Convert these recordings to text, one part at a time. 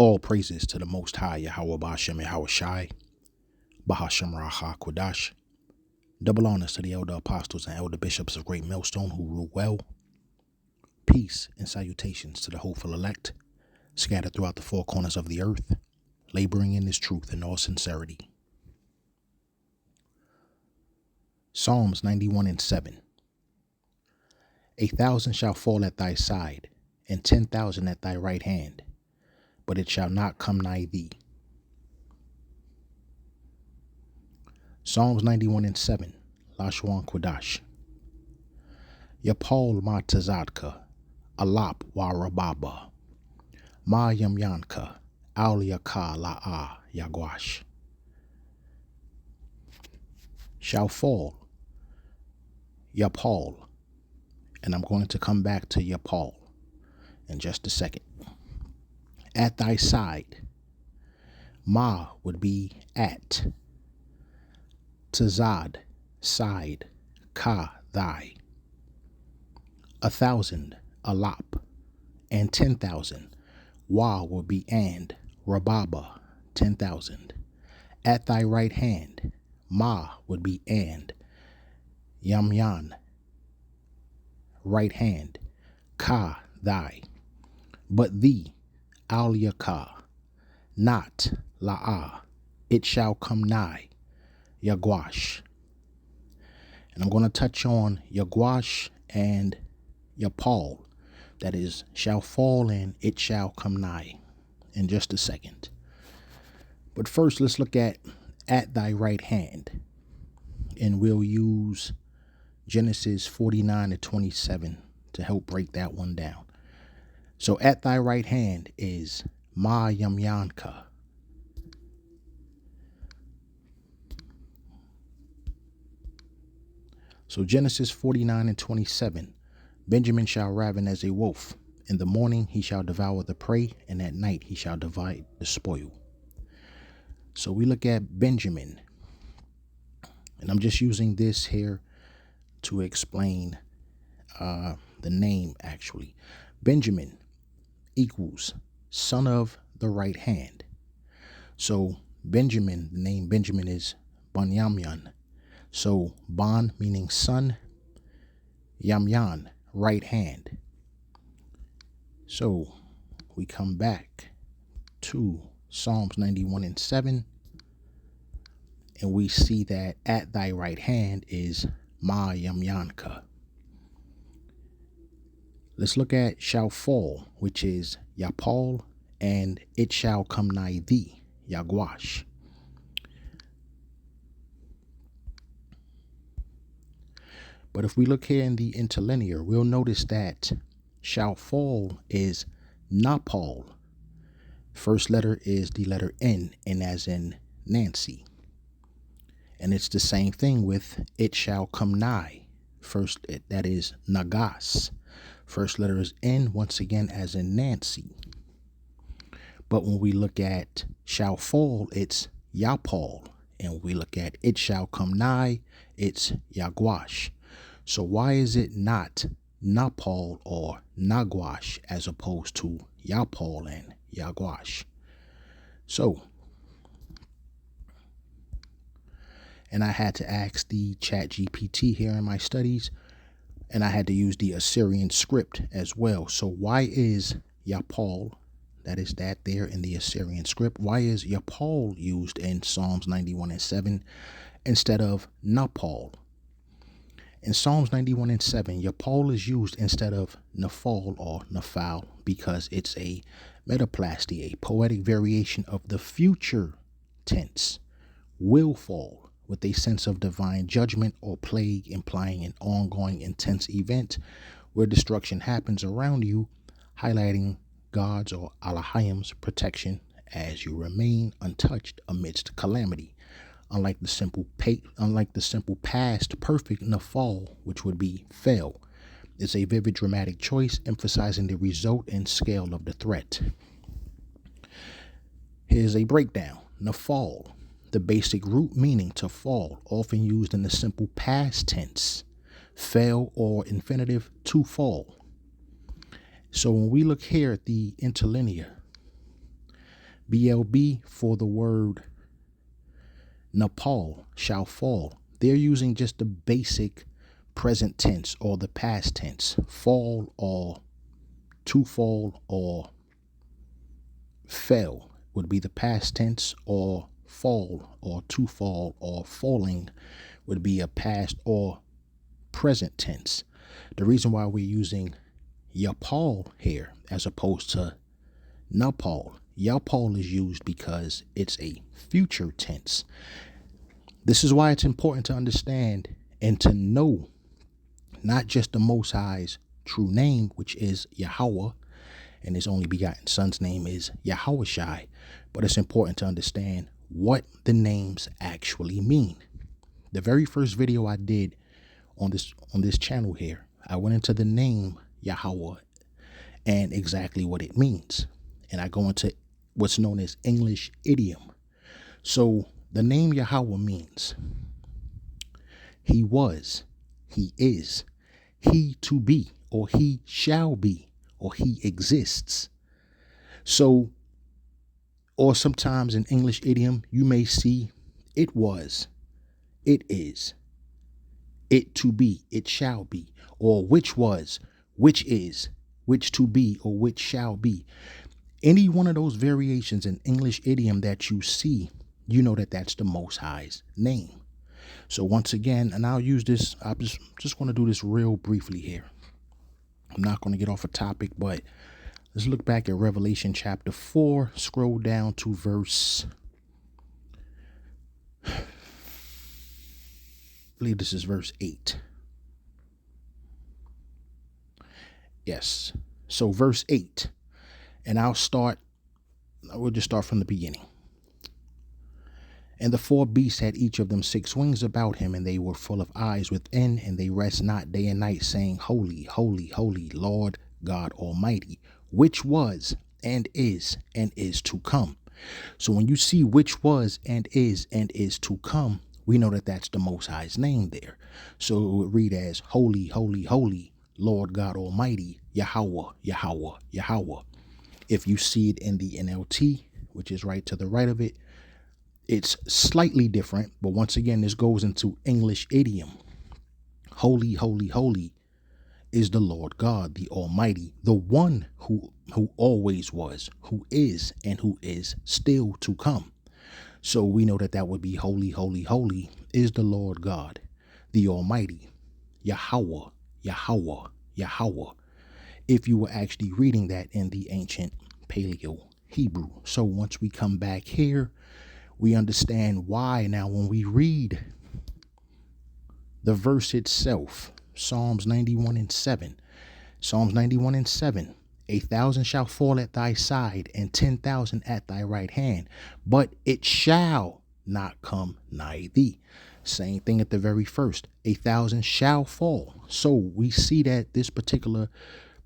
All praises to the Most High, Yahweh Ba'ashem Yahweh Shai, Bahashem Raha Qadash. Double honors to the elder apostles and elder bishops of Great Millstone who rule well. Peace and salutations to the hopeful elect, scattered throughout the four corners of the earth, laboring in this truth in all sincerity. Psalms 91:7. 1,000 shall fall at thy side, and 10,000 at thy right hand, but it shall not come nigh thee. Psalms 91:7. Lashawan Qadash. Yapal ma tazadka, alap wa rababa, ma yamyanka, alyaka la'a yagwash. Shall fall, Yapal, and I'm going to come back to Yapal in just a second. At thy side, ma would be at, tazad, side, ka, thy. 1,000, alap, and 10,000, wa will be and, rababa, 10,000. At thy right hand, ma would be and, yamyan, right hand, ka, thy. But thee, alyaka, not, la'a, it shall come nigh, yagwash. And I'm going to touch on yagwash and yapal, that is, shall fall and it shall come nigh, in just a second. But first, let's look at thy right hand, and we'll use Genesis 49:27 to help break that one down. So at thy right hand is ma yamyanka. So Genesis 49:27, Benjamin shall raven as a wolf. In the morning he shall devour the prey, and at night he shall divide the spoil. So we look at Benjamin, and I'm just using this here to explain the name actually. Benjamin equals son of the right hand. So Benjamin, the name Benjamin is Banyamyan. So Ban meaning son, Yamyan, right hand. So we come back to Psalms 91:7, and we see that at thy right hand is ma yamyanka. Let's look at shall fall, which is yapal, and it shall come nigh thee, yagwash. But if we look here in the interlinear, we'll notice that shall fall is napal. First letter is the letter N, and as in Nancy. And it's the same thing with it shall come nigh. First, that is nagas. First letter is N, once again as in Nancy. But when we look at shall fall, it's yapal. And when we look at it shall come nigh, it's yagwash. So why is it not napal or nagwash as opposed to yapal and yagwash? So, and I had to ask the chat GPT here in my studies, and I had to use the Assyrian script as well. So why is yapal, that is that there in the Assyrian script, why is yapal used in Psalms 91:7 instead of napal? In Psalms 91:7, yapal is used instead of nafal or nafal because it's a metaplasty, a poetic variation of the future tense, will fall, with a sense of divine judgment or plague, implying an ongoing intense event where destruction happens around you, highlighting God's or Allahayim's protection as you remain untouched amidst calamity. Unlike the simple past perfect nafal, which would be fail, it's a vivid dramatic choice emphasizing the result and scale of the threat. Here's a breakdown. Nafal, the basic root meaning to fall, often used in the simple past tense, fail or infinitive to fall. So when we look here at the interlinear, BLB for the word Nepal, shall fall. They're using just the basic present tense or the past tense. Fall or to fall or fell would be the past tense, or fall or to fall or falling would be a past or present tense. The reason why we're using Yapal here as opposed to Nepal, Yapal is used because it's a future tense. This is why it's important to understand and to know not just the Most High's true name, which is Yahweh, and his only begotten son's name is Yahushai, but it's important to understand what the names actually mean. The very first video I did on this channel here, I went into the name Yahweh and exactly what it means. And I go into what's known as English idiom. So the name Yahweh means he was, he is, he to be, or he shall be, or he exists. So, or sometimes in English idiom, you may see it was, it is, it to be, it shall be, or which was, which is, which to be, or which shall be. Any one of those variations in English idiom that you see, you know that that's the Most High's name. So once again, and I'll use this, I'm just going to do this real briefly here. I'm not going to get off a topic, but let's look back at Revelation chapter 4, scroll down to verse, I believe this is verse 8. Yes. So verse 8, and we'll just start from the beginning. And the four beasts had each of them 6 wings about him, and they were full of eyes within, and they rest not day and night, saying, Holy, holy, holy, Lord God Almighty, which was and is to come. So when you see which was and is to come, we know that that's the Most High's name there. So it would read as Holy, holy, holy, Lord God Almighty, Yahweh, Yahweh, Yahweh. If you see it in the NLT, which is right to the right of it, it's slightly different, but once again, this goes into English idiom. Holy, holy, holy is the Lord God, the Almighty, the one who always was, who is, and who is still to come. So we know that would be holy, holy, holy is the Lord God, the Almighty, Yahweh, Yahweh, Yahweh, if you were actually reading that in the ancient Paleo Hebrew. So once we come back here, we understand why now when we read the verse itself, Psalms 91 and 7, Psalms 91 and 7, 1,000 shall fall at thy side and 10,000 at thy right hand, but it shall not come nigh thee. Same thing at the very first, 1,000 shall fall. So we see that this particular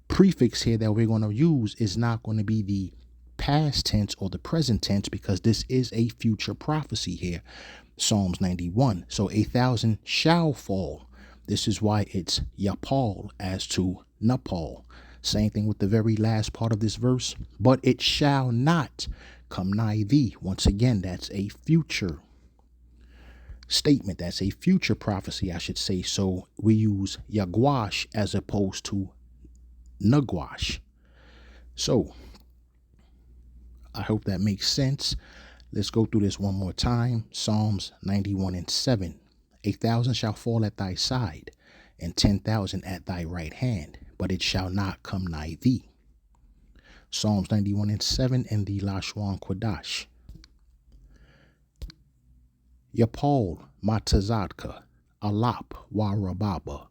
prefix here that we're going to use is not going to be the past tense or the present tense, because this is a future prophecy here, Psalms 91. So 1,000 shall fall. This is why it's Yapal as to Nepal. Same thing with the very last part of this verse, but it shall not come nigh thee. Once again, that's a future statement. That's a future prophecy, I should say. So we use Yagwash as opposed to Nagwash. So I hope that makes sense. Let's go through this one more time. Psalms 91 and 7. 1,000 shall fall at thy side, and 10,000 at thy right hand, but it shall not come nigh thee. Psalms 91 and 7 in the Lashawan Qadash. Yapal Matazadka, Alap Warababa,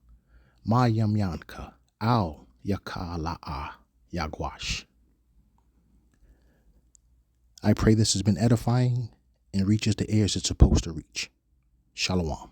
Mayamyanka, Al Yakala'a Yagwash. I pray this has been edifying and reaches the ears it's supposed to reach. Shalom.